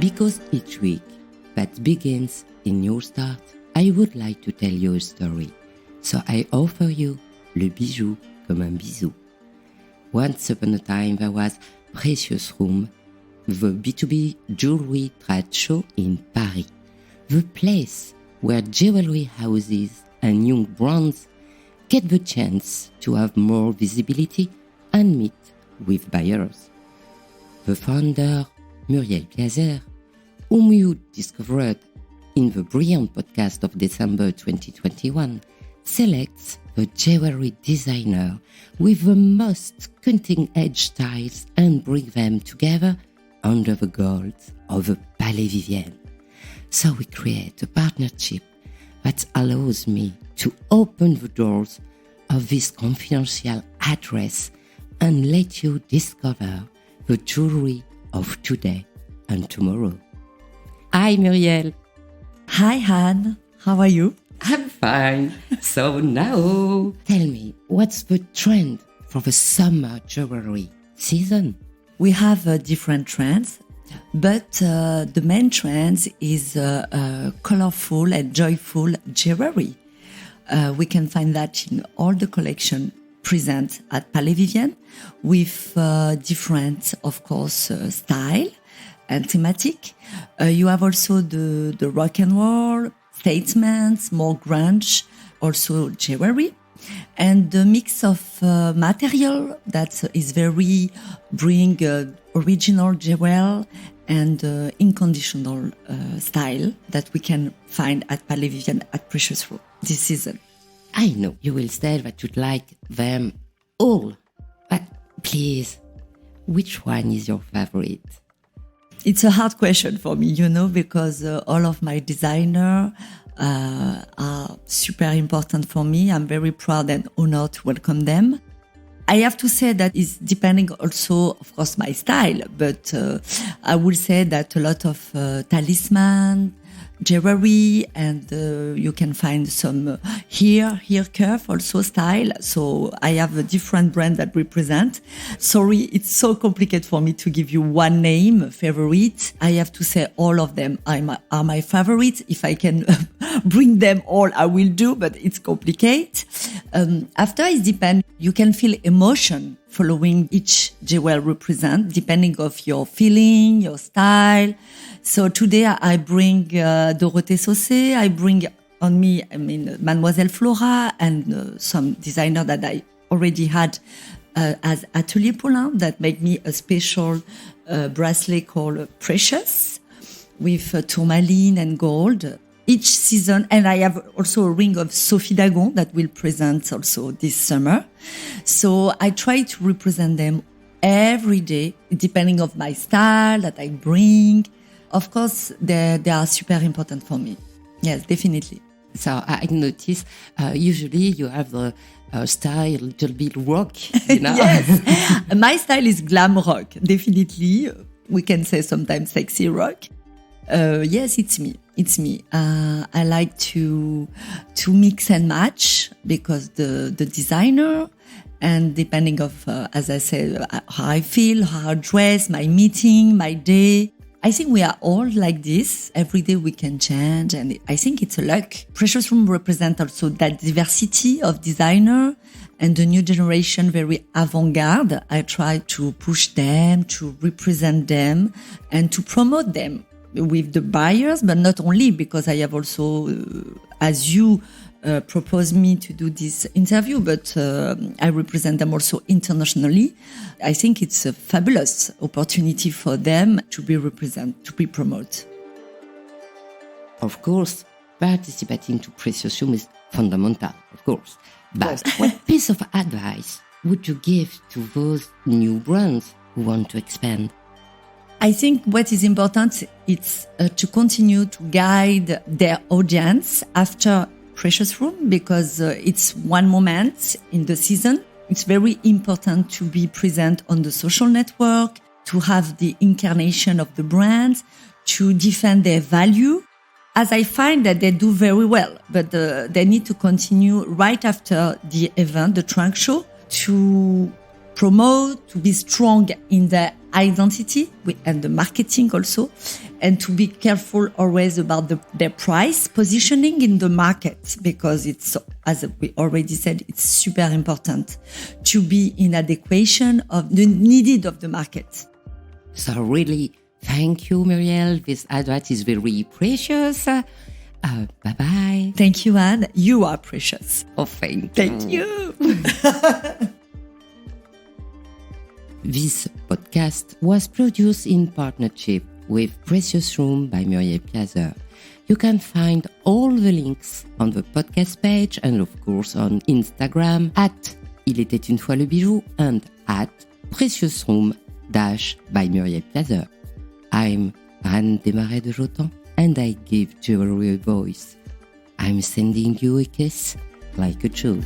Because each week that begins a new start, I would like to tell you a story. So I offer you le bijou comme un bisou. Once upon a time there was Precious Room, the B2B jewelry trade show in Paris, the place where jewelry houses and young brands get the chance to have more visibility and meet with buyers. The founder, Muriel Piaser, whom you discovered in the Brillante podcast of December 2021, selects the jewelry designer with the most cutting-edge styles and bring them together under the gold of the Palais Vivienne. So we create a partnership that allows me to open the doors of this confidential address and let you discover the jewelry of today and tomorrow. Hi, Muriel. Hi, Han. How are you? I'm fine. So now, tell me, what's the trend for the summer jewelry season? We have different trends, but the main trend is colorful and joyful jewelry. We can find that in all the collection present at Palais Vivienne with different, of course, style and thematic. You have also the rock and roll, statements, more grunge, also jewelry. And the mix of material that is very bring original jewel and unconditional style that we can find at Palais Vivienne at Precious Room this season. I know you will say that you'd like them all, but please, which one is your favorite? It's a hard question for me, because all of my designers are super important for me. I'm very proud and honored to welcome them. I have to say that it's depending also, of course, my style, but I would say that a lot of talisman, jewelry, and you can find some hair curve also style. So I have a different brand that represent. Sorry, it's so complicated for me to give you one name, favorite. I have to say all of them are my favorites. If I can bring them all, I will do, but it's complicated. After it depends, you can feel emotion following each jewel represent, depending of your feeling, your style. So today I bring Dorothée Saucé, I bring on me, Mademoiselle Flora, and some designer that I already had as Atelier Paulin that make me a special bracelet called Precious with tourmaline and gold. Each season, and I have also a ring of Sophie Dagon that will present also this summer. So I try to represent them every day, depending on my style that I bring. Of course, they are super important for me. Yes, definitely. So I notice usually you have the style a little bit rock, Yes, my style is glam rock, definitely. We can say sometimes sexy rock. Yes, it's me. I like to mix and match because the designer and depending of, as I said, how I feel, how I dress, my meeting, my day. I think we are all like this. Every day we can change, and I think it's a luck. Precious Room represents also that diversity of designer and the new generation, very avant-garde. I try to push them, to represent them, and to promote them with the buyers, but not only, because I have also, as you proposed me to do this interview, but I represent them also internationally. I think it's a fabulous opportunity for them to be represented, to be promoted. Of course, participating to Precious Room is fundamental, of course. But what piece of advice would you give to those new brands who want to expand? I think what is important is to continue to guide their audience after Precious Room, because it's one moment in the season. It's very important to be present on the social network, to have the incarnation of the brand, to defend their value. As I find that they do very well, but they need to continue right after the event, the trunk show, to promote, to be strong in the identity and the marketing also, and to be careful always about their price positioning in the market, because it's, as we already said, it's super important to be in adequation of the needed of the market. So really, thank you, Muriel. This advice is very precious. Bye-bye. Thank you, Anne. You are precious. Oh, thank you. Thank you. This podcast was produced in partnership with Precious Room by Muriel Piaser. You can find all the links on the podcast page and of course on Instagram at Il était une fois le bijou and at Precious Room by Muriel Piaser. I'm Anne Desmarest de Jotemps and I give jewelry a voice. I'm sending you a kiss like a jewel.